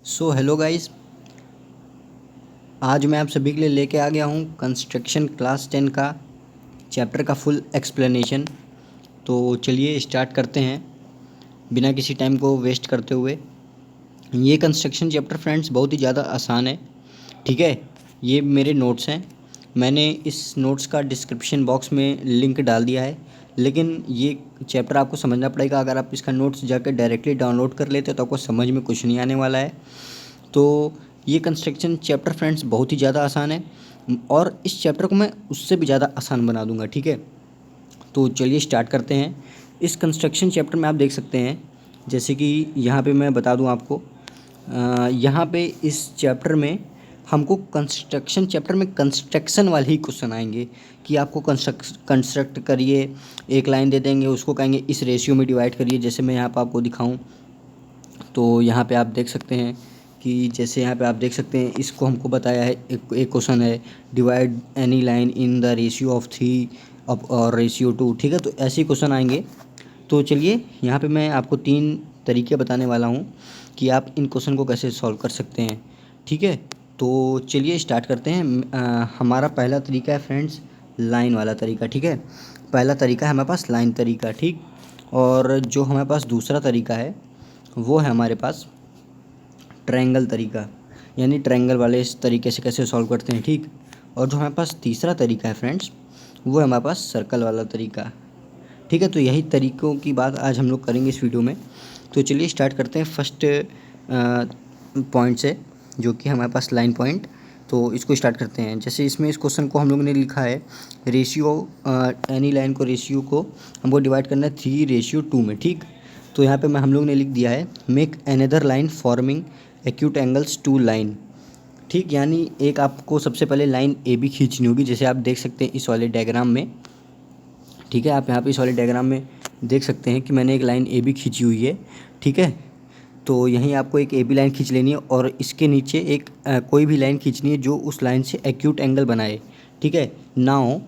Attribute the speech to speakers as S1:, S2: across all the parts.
S1: So hello guys, आज मैं आप सभी के लिए लेके आ गया हूँ कंस्ट्रक्शन क्लास 10 का चैप्टर का फुल एक्सप्लेनेशन। तो चलिए स्टार्ट करते हैं बिना किसी टाइम को वेस्ट करते हुए। ये कंस्ट्रक्शन चैप्टर फ्रेंड्स बहुत ही ज़्यादा आसान है, ठीक है। ये मेरे नोट्स हैं, मैंने इस नोट्स का डिस्क्रिप्शन बॉक्स में लिंक डाल दिया है। लेकिन ये चैप्टर आपको समझना पड़ेगा। अगर आप इसका नोट्स जाकर डायरेक्टली डाउनलोड कर लेते तो आपको समझ में कुछ नहीं आने वाला है। तो ये कंस्ट्रक्शन चैप्टर फ्रेंड्स बहुत ही ज़्यादा आसान है और इस चैप्टर को मैं उससे भी ज़्यादा आसान बना दूंगा, ठीक है। तो चलिए स्टार्ट करते हैं। इस कंस्ट्रक्शन चैप्टर में आप देख सकते हैं, जैसे कि यहाँ पे मैं बता दूँ आपको, यहाँ पे इस चैप्टर में हमको कंस्ट्रक्शन चैप्टर में कंस्ट्रक्शन वाले ही क्वेश्चन आएंगे कि आपको कंस्ट्रक्ट करिए, एक लाइन दे देंगे, उसको कहेंगे इस रेशियो में डिवाइड करिए। जैसे मैं यहाँ पर आपको दिखाऊँ तो यहाँ पे आप देख सकते हैं कि जैसे यहाँ पे आप देख सकते हैं, इसको हमको बताया है, एक क्वेश्चन है, divide any line in the ratio of 3 और रेशियो 2, ठीक है। तो ऐसे ही क्वेश्चन आएंगे। तो चलिए यहाँ पे मैं आपको 3 तरीके बताने वाला हूँ कि आप इन क्वेश्चन को कैसे सॉल्व कर सकते हैं, ठीक है। तो चलिए स्टार्ट करते हैं। हमारा पहला तरीका है फ्रेंड्स लाइन वाला तरीका, ठीक है। पहला तरीका है हमारे पास लाइन तरीका, ठीक। और जो हमारे पास दूसरा तरीका है वो है हमारे पास ट्रायंगल तरीका, यानी ट्रायंगल वाले इस तरीके से कैसे सॉल्व करते हैं, ठीक। और जो हमारे पास तीसरा तरीका है फ्रेंड्स, वो है हमारे पास सर्कल वाला तरीका, ठीक है। तो यही तरीक़ों की बात आज हम लोग करेंगे इस वीडियो में। तो चलिए स्टार्ट करते हैं फर्स्ट पॉइंट से, जो कि हमारे पास लाइन पॉइंट। तो इसको स्टार्ट करते हैं। जैसे इसमें इस क्वेश्चन को हम लोगों ने लिखा है, रेशियो एनी लाइन को, रेशियो को हमको डिवाइड करना है 3:2 में, ठीक। तो यहाँ पे हम लोग ने लिख दिया है, make another line forming acute angles to line, ठीक। यानी एक आपको सबसे पहले लाइन ए बी खींचनी होगी, जैसे आप देख सकते हैं इस वाले डायग्राम में, ठीक है। आप यहाँ पे इस वाले डायग्राम में देख सकते हैं कि मैंने एक लाइन ए बी खींची हुई है, ठीक है। तो यहीं आपको एक ए बी लाइन खींच लेनी है और इसके नीचे एक कोई भी लाइन खींचनी है जो उस लाइन से एक्यूट एंगल बनाए, ठीक है। Now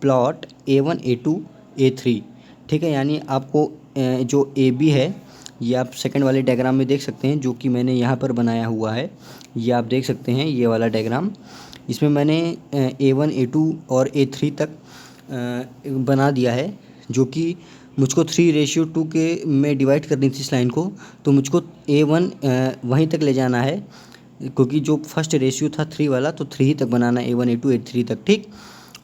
S1: plot A1 A2 A3, ठीक है। यानी आपको जो ए बी है, ये आप सेकंड वाले डायग्राम में देख सकते हैं, जो कि मैंने यहाँ पर बनाया हुआ है। ये आप देख सकते हैं ये वाला डायग्राम, इसमें मैंने A1 A2 और A3 तक बना दिया है, जो कि मुझको 3:2 के में डिवाइड करनी थी इस लाइन को। तो मुझको A1 वहीं तक ले जाना है, क्योंकि जो फर्स्ट रेशियो था 3 वाला, तो 3 ही तक बनाना है, A1 A2 A3 तक, ठीक।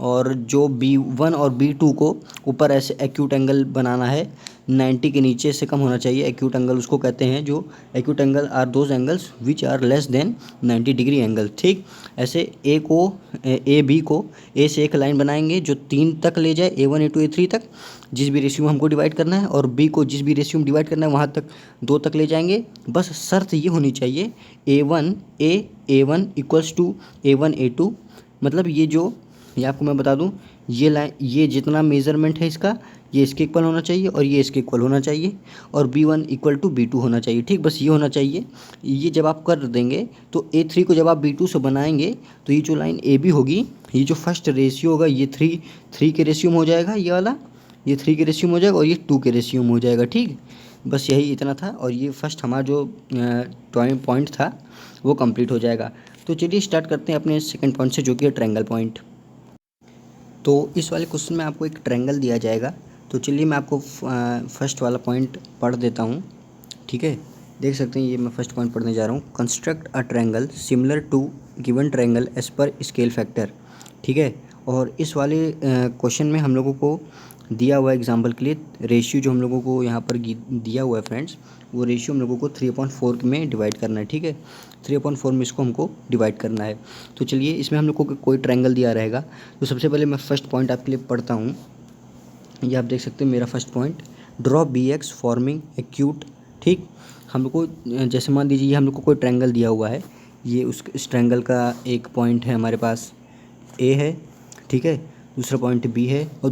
S1: और जो B1 और B2 को ऊपर ऐसे एक्यूट एंगल बनाना है, 90 के नीचे से कम होना चाहिए। एक्यूट एंगल उसको कहते हैं, जो acute angle are those angles which are less than 90 degree angle, ठीक। ऐसे ए बी को ए से एक लाइन बनाएंगे जो 3 तक ले जाए, A1 A2 A3 तक, जिस भी रेशियो में हमको डिवाइड करना है, और बी को जिस भी रेशियो में डिवाइड करना है वहाँ तक 2 तक ले जाएंगे। बस शर्त ये होनी चाहिए, A1 equals to A1 A2, मतलब ये आपको मैं बता दूं, ये लाइन, ये जितना मेज़रमेंट है इसका, ये इसके इक्वल होना चाहिए और ये इसके इक्वल होना चाहिए, और B1 इक्वल टू B2 होना चाहिए, ठीक। बस ये होना चाहिए। ये जब आप कर देंगे तो A3 को जब आप B2 से बनाएंगे, तो ये जो लाइन AB होगी, ये जो फर्स्ट रेशियो होगा, ये 3 के रेशियो में हो जाएगा, ये वाला, ये 3 के रेशियो में हो जाएगा, और ये 2 के रेशियो में हो जाएगा, ठीक। बस यही इतना था, और ये फर्स्ट हमारा जो पॉइंट था वो कंप्लीट हो जाएगा। तो चलिए स्टार्ट करते हैं अपने सेकंड पॉइंट से, जो कि है ट्रायंगल पॉइंट। तो इस वाले क्वेश्चन में आपको एक ट्रायंगल दिया जाएगा। तो चलिए मैं आपको फर्स्ट वाला पॉइंट पढ़ देता हूँ, ठीक है। देख सकते हैं, ये मैं फर्स्ट पॉइंट पढ़ने जा रहा हूँ, construct a triangle similar to given triangle as per scale factor, ठीक है। और इस वाले क्वेश्चन में हम लोगों को दिया हुआ एग्जाम्पल के लिए रेशियो जो हम लोगों को यहाँ पर दिया हुआ है फ्रेंड्स, वो रेशियो हम लोगों को 3/4 में डिवाइड करना है, ठीक है। 3/4 में इसको हमको डिवाइड करना है। तो चलिए इसमें हम लोग को कोई ट्रायंगल दिया रहेगा। तो सबसे पहले मैं फर्स्ट पॉइंट आपके लिए पढ़ता हूँ। ये आप देख सकते हैं मेरा first point, draw BX forming acute, ठीक। हम लोग को जैसे मान लीजिए हम लोग को कोई ट्रायंगल दिया हुआ है, ये इस ट्रायंगल का एक पॉइंट है हमारे पास A है, ठीक है, दूसरा पॉइंट B है, और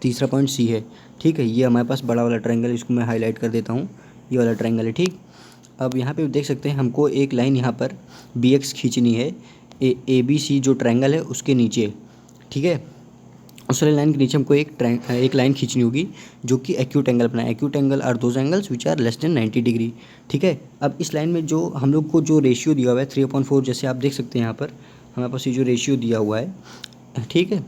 S1: तीसरा पॉइंट C है, ठीक है। ये हमारे पास बड़ा वाला ट्रायंगल, इसको मैं हाईलाइट कर देता हूँ, ये वाला ट्रायंगल है, ठीक। अब यहाँ पे देख सकते हैं हमको एक लाइन यहाँ पर BX खींचनी है ABC जो ट्रायंगल है उसके नीचे, ठीक है। उस वाली लाइन के नीचे हमको एक लाइन खींचनी होगी जो कि एक्यूट एंगल बनाए। Acute angle are those angles which are less than 90 degree. ठीक है, अब इस लाइन में जो हम लोग को जो रेशियो दिया हुआ है 3/4, जैसे आप देख सकते हैं यहाँ पर हमारे पास ये जो रेशियो दिया हुआ है, ठीक है,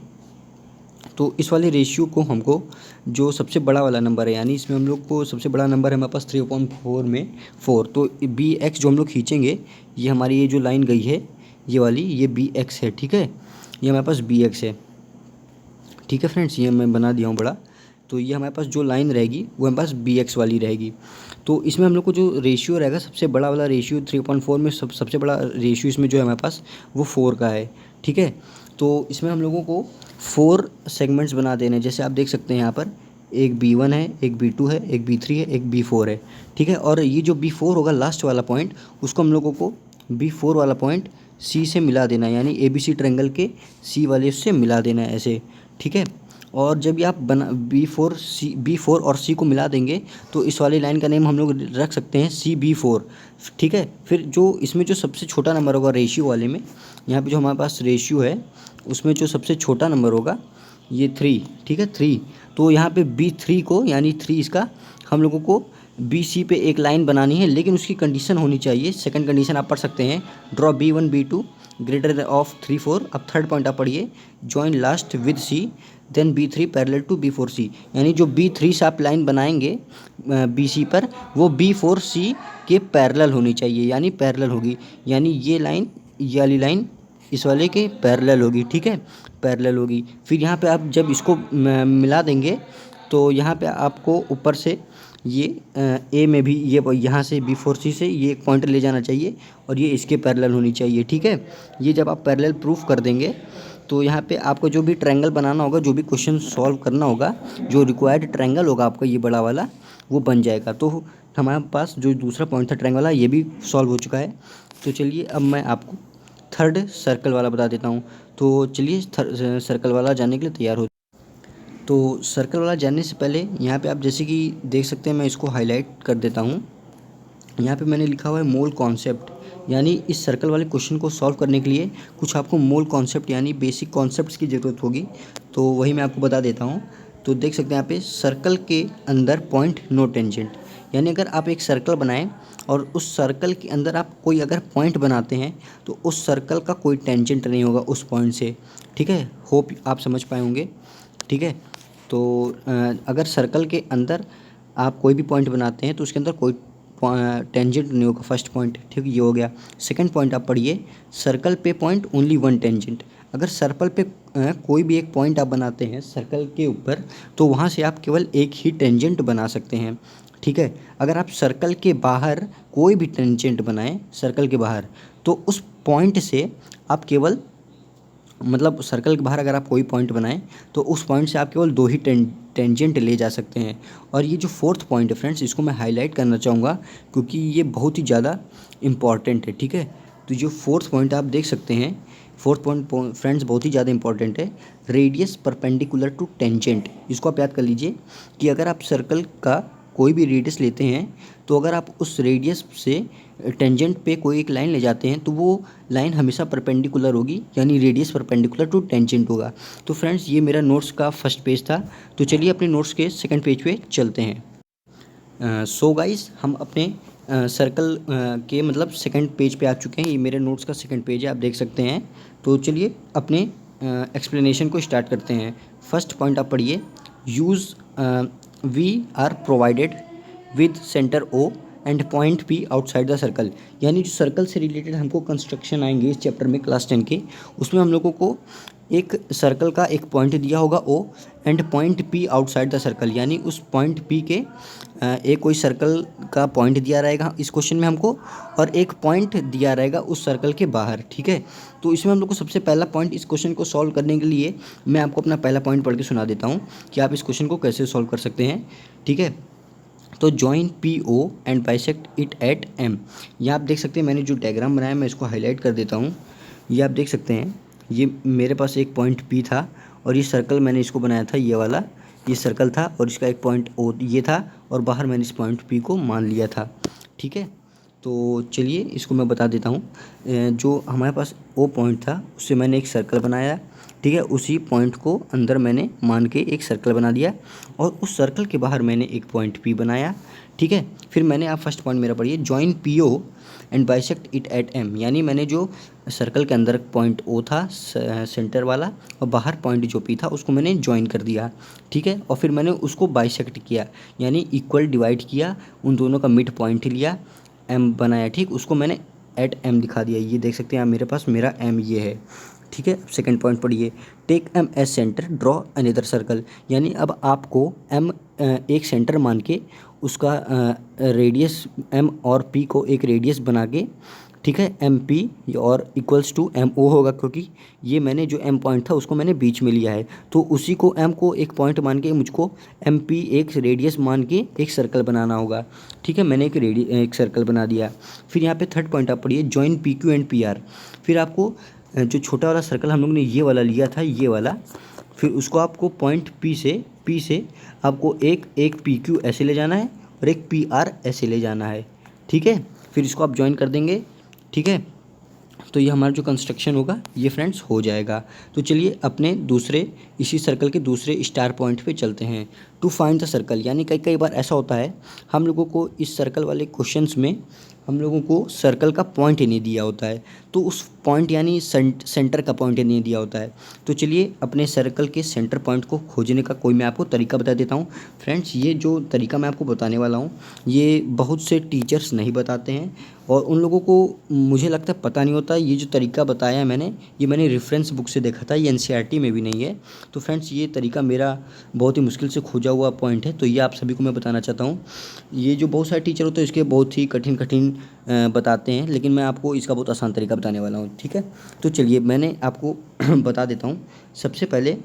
S1: तो इस वाले रेशियो को हमको जो सबसे बड़ा वाला नंबर है, यानी इसमें हम लोग को सबसे बड़ा नंबर है हमारे पास 3/4 में 4, तो बी एक्स जो हम लोग खींचेंगे, ये हमारी ये जो लाइन गई है ये वाली, ये बी एक्स है। ठीक है, ये हमारे पास बी एक्स है। ठीक है फ्रेंड्स, ये मैं बना दिया हूँ बड़ा। तो ये हमारे पास जो लाइन रहेगी वो हमारे पास बी एक्स वाली रहेगी। तो इसमें हम लोग को जो रेशियो रहेगा सबसे बड़ा वाला रेशियो 3/4 में सबसे बड़ा रेशियो इसमें जो है हमारे पास वो 4 का है। ठीक है, तो इसमें हम लोगों को 4 सेगमेंट्स बना देने हैं। जैसे आप देख सकते हैं यहाँ पर एक B1 है, एक B2 है, एक B3 है, एक B4 है। ठीक है, और ये जो B4 होगा लास्ट वाला पॉइंट, उसको हम लोगों को B4 वाला पॉइंट C से मिला देना है, यानी ABC ट्रायंगल के C वाले उससे मिला देना है ऐसे। ठीक है, और जब ये आप B4 और C को मिला देंगे तो इस वाली लाइन का नेम हम लोग रख सकते हैं CB4। ठीक है, फिर जो इसमें जो सबसे छोटा नंबर होगा रेशियो वाले में, यहाँ पे जो हमारे पास रेशियो है उसमें जो सबसे छोटा नंबर होगा ये 3। ठीक है, 3, तो यहाँ पे B3 को, यानी 3 इसका, हम लोगों को BC पे एक लाइन बनानी है, लेकिन उसकी कंडीशन होनी चाहिए। सेकंड कंडीशन आप पढ़ सकते हैं, draw B1 B2 greater of 3 4। अब थर्ड पॉइंट आप पढ़िए, join last with C then B3 parallel to B4C। यानी जो B3 से आप लाइन बनाएंगे BC पर, वो B4C के पैरेलल होनी चाहिए, यानी पैरेलल होगी, यानी ये लाइन, ये वाली लाइन इस वाले के पैरेलल होगी। ठीक है, पैरेलल होगी। फिर यहाँ पे आप जब इसको मिला देंगे तो यहाँ पे आपको ऊपर से ये ए में भी ये यहाँ से B4C से ये एक पॉइंट ले जाना चाहिए और ये इसके पैरेलल होनी चाहिए। ठीक है, ये जब आप पैरेलल प्रूफ कर देंगे तो यहाँ पे आपको जो भी ट्रायंगल बनाना होगा, जो भी क्वेश्चन सॉल्व करना होगा, जो रिक्वायर्ड ट्रायंगल होगा आपका ये बड़ा वाला, वो बन जाएगा। तो हमारे पास जो दूसरा पॉइंट था ट्रायंगल वाला, ये भी सॉल्व हो चुका है। तो चलिए अब मैं आपको थर्ड सर्कल वाला बता देता हूँ। तो चलिए सर्कल वाला जानने के लिए तैयार हो। तो सर्कल वाला जानने से पहले यहाँ पे आप जैसे कि देख सकते हैं, मैं इसको हाईलाइट कर देता हूँ। यहाँ पे मैंने लिखा हुआ है मोल कॉन्सेप्ट, यानी इस सर्कल वाले क्वेश्चन को सॉल्व करने के लिए कुछ आपको मोल कॉन्सेप्ट यानी बेसिक कॉन्सेप्ट्स की ज़रूरत होगी। तो वही मैं आपको बता देता हूँ। तो देख सकते हैं यहाँ पे सर्कल के अंदर पॉइंट नो टेंजेंट, यानी अगर आप एक सर्कल बनाएं और उस सर्कल के अंदर आप कोई अगर पॉइंट बनाते हैं तो उस सर्कल का कोई टेंजेंट नहीं होगा उस पॉइंट से। ठीक है, होप आप समझ पाए होंगे। ठीक है, तो अगर सर्कल के अंदर आप कोई भी पॉइंट बनाते हैं तो उसके अंदर कोई टेंजेंट नहीं होगा, फर्स्ट पॉइंट। ठीक, ये हो गया। सेकंड पॉइंट आप पढ़िए, सर्कल पे पॉइंट ओनली वन टेंजेंट। अगर सर्कल पे कोई भी एक पॉइंट आप बनाते हैं सर्कल के ऊपर, तो वहाँ से आप केवल एक ही टेंजेंट बना सकते हैं। ठीक है, अगर आप सर्कल के बाहर कोई भी टेंजेंट बनाएं सर्कल के बाहर, तो उस पॉइंट से आप केवल, मतलब सर्कल के बाहर अगर आप कोई पॉइंट बनाएं तो उस पॉइंट से आप केवल 2 ही टेंजेंट ले जा सकते हैं। और ये जो फोर्थ पॉइंट है फ्रेंड्स, इसको मैं हाईलाइट करना चाहूँगा क्योंकि ये बहुत ही ज़्यादा इम्पॉर्टेंट है। ठीक है, तो जो फोर्थ पॉइंट आप देख सकते हैं, फोर्थ पॉइंट फ्रेंड्स बहुत ही ज़्यादा इंपॉर्टेंट है, रेडियस परपेंडिकुलर टू टेंजेंट। इसको आप याद कर लीजिए कि अगर आप सर्कल का कोई भी रेडियस लेते हैं तो अगर आप उस रेडियस से टेंजेंट पे कोई एक लाइन ले जाते हैं तो वो लाइन हमेशा परपेंडिकुलर होगी, यानी रेडियस परपेंडिकुलर टू टेंजेंट होगा। तो फ्रेंड्स ये मेरा नोट्स का फर्स्ट पेज था। तो चलिए अपने नोट्स के सेकंड पेज पे चलते हैं। सो गाइस, हम अपने सर्कल के मतलब सेकंड पेज पे आ चुके हैं। ये मेरे नोट्स का सेकंड पेज है, आप देख सकते हैं। तो चलिए अपने एक्सप्लेनेशन को स्टार्ट करते हैं। फर्स्ट पॉइंट आप पढ़िए, use we are provided with centre O and point P outside the circle. यानी जो सर्कल से रिलेटेड हमको कंस्ट्रक्शन आएंगे इस चैप्टर में क्लास 10 के, उसमें हम लोगों को एक सर्कल का एक पॉइंट दिया होगा O and point P outside the circle, यानी उस पॉइंट पी के एक कोई सर्कल का पॉइंट दिया रहेगा इस क्वेश्चन में हमको, और एक पॉइंट दिया रहेगा उस सर्कल के बाहर। ठीक है, तो इसमें हम लोग को सबसे पहला पॉइंट, इस क्वेश्चन को सॉल्व करने के लिए मैं आपको अपना पहला पॉइंट पढ़ के सुना देता हूँ कि आप इस क्वेश्चन को कैसे सॉल्व कर सकते हैं। ठीक है, तो join P O and bisect it at M. ये आप देख सकते हैं, मैंने जो डायग्राम बनाया मैं इसको हाईलाइट कर देता हूँ। ये आप देख सकते हैं, ये मेरे पास एक पॉइंट पी था और ये सर्कल मैंने इसको बनाया था, ये वाला ये सर्कल था और इसका एक पॉइंट ओ ये था और बाहर मैंने इस पॉइंट पी को मान लिया था। ठीक है, तो चलिए इसको मैं बता देता हूँ। जो हमारे पास ओ पॉइंट था उससे मैंने एक सर्कल बनाया, ठीक है। उसी पॉइंट को अंदर मैंने मान के एक सर्कल बना दिया और उस सर्कल के बाहर मैंने एक पॉइंट पी बनाया, ठीक है। फिर मैंने, आप फर्स्ट पॉइंट मेरा पढ़िए, join P O and bisect it at M, यानी मैंने जो सर्कल के अंदर पॉइंट ओ था सेंटर वाला और बाहर पॉइंट जो पी था उसको मैंने ज्वाइन कर दिया, ठीक है। और फिर मैंने उसको बाइसेक्ट किया, यानी इक्वल डिवाइड किया, उन दोनों का मिड पॉइंट लिया, एम बनाया, ठीक। उसको मैंने एट एम दिखा दिया, ये देख सकते हैं आप मेरे पास, मेरा एम ये है, ठीक है। सेकंड पॉइंट पढ़िए, take M as centre draw another circle, यानी अब आपको एम एक सेंटर मान के उसका रेडियस एम और पी को एक रेडियस बना के, ठीक है, एम पी और इक्वल्स टू एम ओ होगा, क्योंकि ये मैंने जो एम पॉइंट था उसको मैंने बीच में लिया है, तो उसी को एम को एक पॉइंट मान के मुझको एम पी एक रेडियस मान के एक सर्कल बनाना होगा, ठीक है। मैंने एक सर्कल बना दिया। फिर यहाँ पे थर्ड पॉइंट आप पढ़िए, join P Q and P R. फिर आपको जो छोटा वाला सर्कल हम लोग ने ये वाला लिया था, ये वाला, फिर उसको आपको पॉइंट पी से आपको एक पी क्यू ऐसे ले जाना है और एक पी आर ऐसे ले जाना है, ठीक है। फिर इसको आप ज्वाइन कर देंगे, ठीक है। तो ये हमारा जो कंस्ट्रक्शन होगा ये फ्रेंड्स हो जाएगा। तो चलिए अपने दूसरे, इसी सर्कल के दूसरे स्टार पॉइंट पे चलते हैं। टू फाइंड द सर्कल, यानी कई बार ऐसा होता है हम लोगों को इस सर्कल वाले क्वेश्चंस में हम लोगों को सर्कल का पॉइंट ही नहीं दिया होता है, तो उस पॉइंट यानी सेंटर का पॉइंट ही नहीं दिया होता है। तो चलिए अपने सर्कल के सेंटर पॉइंट को खोजने का कोई मैं आपको तरीका बता देता हूँ। फ्रेंड्स ये जो तरीका मैं आपको बताने वाला हूँ ये बहुत से टीचर्स नहीं बताते हैं और उन लोगों को मुझे लगता है पता नहीं होता। ये जो तरीका बताया है मैंने, ये मैंने रेफरेंस बुक से देखा था, ये एनसीईआरटी में भी नहीं है। तो फ्रेंड्स ये तरीका मेरा बहुत ही मुश्किल से खोजा हुआ पॉइंट है, तो ये आप सभी को मैं बताना चाहता हूँ। ये जो बहुत सारे टीचर होते हैं इसके बहुत ही कठिन बताते हैं, लेकिन मैं आपको इसका बहुत आसान तरीका बताने वाला हूँ, ठीक है। तो चलिए मैंने आपको बता देता हूँ। सबसे पहले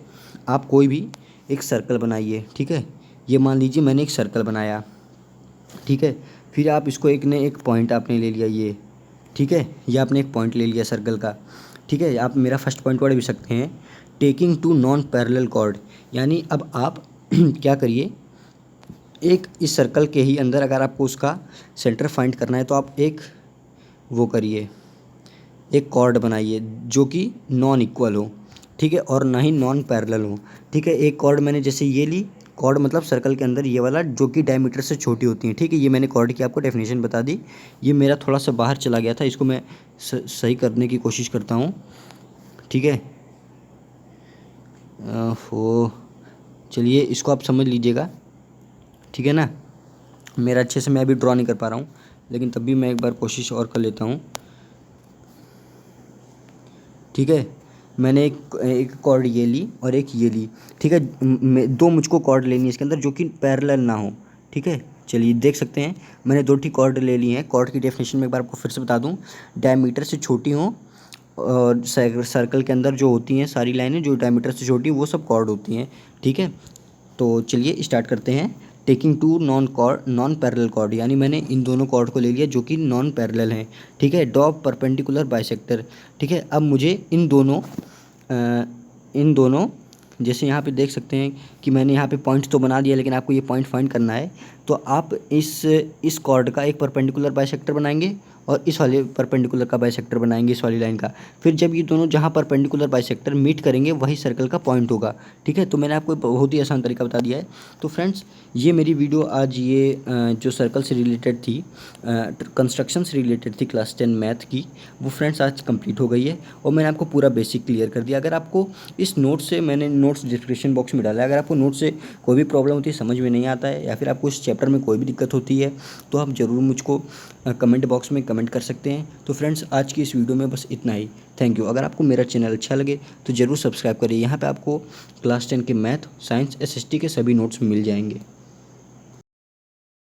S1: आप कोई भी एक सर्कल बनाइए, ठीक है। ये मान लीजिए मैंने एक सर्कल बनाया, ठीक है। फिर आप इसको एक पॉइंट आपने ले लिया ये, ठीक है। ये आपने एक पॉइंट ले लिया सर्कल का, ठीक है। आप मेरा फर्स्ट पॉइंट पढ़ भी सकते हैं, taking two non parallel chord, यानी अब आप क्या करिए, एक इस सर्कल के ही अंदर अगर आपको उसका सेंटर फाइंड करना है तो आप एक वो करिए, एक कॉर्ड बनाइए जो कि नॉन इक्वल हो, ठीक है, और ना ही नॉन पैरेलल हो, ठीक है। एक कॉर्ड मैंने जैसे ये ली, कॉर्ड मतलब सर्कल के अंदर ये वाला जो कि डायमीटर से छोटी होती है, ठीक है। ये मैंने कॉर्ड की आपको डेफिनेशन बता दी। ये मेरा थोड़ा सा बाहर चला गया था, इसको मैं सही करने की कोशिश करता हूँ, ठीक है। हो चलिए इसको आप समझ लीजिएगा, ठीक है ना। मेरा अच्छे से मैं अभी ड्रॉ नहीं कर पा रहा हूँ, लेकिन तब भी मैं एक बार कोशिश और कर लेता हूँ, ठीक है। मैंने एक कॉर्ड ये ली और एक ये ली, ठीक है। दो मुझको कॉर्ड लेनी है इसके अंदर जो कि पैरेलल ना हो, ठीक है। चलिए देख सकते हैं मैंने दो ठीक कॉर्ड ले ली हैं। कॉर्ड की डेफिनेशन में एक बार आपको फिर से बता दूं, डायमीटर से छोटी हों और सर्कल के अंदर जो होती हैं सारी लाइनें जो डायमीटर से छोटी वो सब कॉर्ड होती हैं, ठीक है। तो चलिए स्टार्ट करते हैं। Taking two non parallel chord, यानी मैंने इन दोनों कॉर्ड को ले लिया जो कि नॉन पैरेलल हैं, ठीक है। ड्रॉ परपेंडिकुलर बाइसेक्टर, ठीक है। अब मुझे इन दोनों जैसे यहाँ पे देख सकते हैं कि मैंने यहाँ पे पॉइंट तो बना दिया, लेकिन आपको ये पॉइंट फाइंड करना है तो आप इस कॉर्ड का एक परपेंडिकुलर बाइसेक्टर बनाएंगे और इस वाले परपेंडिकुलर का बाइसेक्टर बनाएंगे, इस वाली लाइन का। फिर जब ये दोनों जहाँ परपेंडिकुलर बाइसेक्टर मीट करेंगे वही सर्कल का पॉइंट होगा, ठीक है। तो मैंने आपको बहुत ही आसान तरीका बता दिया है। तो फ्रेंड्स ये मेरी वीडियो आज ये जो सर्कल से रिलेटेड थी, कंस्ट्रक्शन से रिलेटेड थी क्लास 10 मैथ की, वो फ्रेंड्स आज कंप्लीट हो गई है और मैंने आपको पूरा बेसिक क्लियर कर दिया। अगर आपको इस नोट से, मैंने नोट्स डिस्क्रिप्शन बॉक्स में डाला है, अगर आपको नोट से कोई भी प्रॉब्लम होती है, समझ में नहीं आता है या फिर आपको इस चैप्टर में कोई भी दिक्कत होती है तो आप ज़रूर मुझको कमेंट बॉक्स में कमेंट कर सकते हैं। तो फ्रेंड्स आज की इस वीडियो में बस इतना ही। Thank you. अगर आपको मेरा चैनल अच्छा लगे तो ज़रूर सब्सक्राइब करिए। यहाँ पे आपको क्लास 10 के मैथ, साइंस, एसएसटी के सभी नोट्स मिल जाएंगे।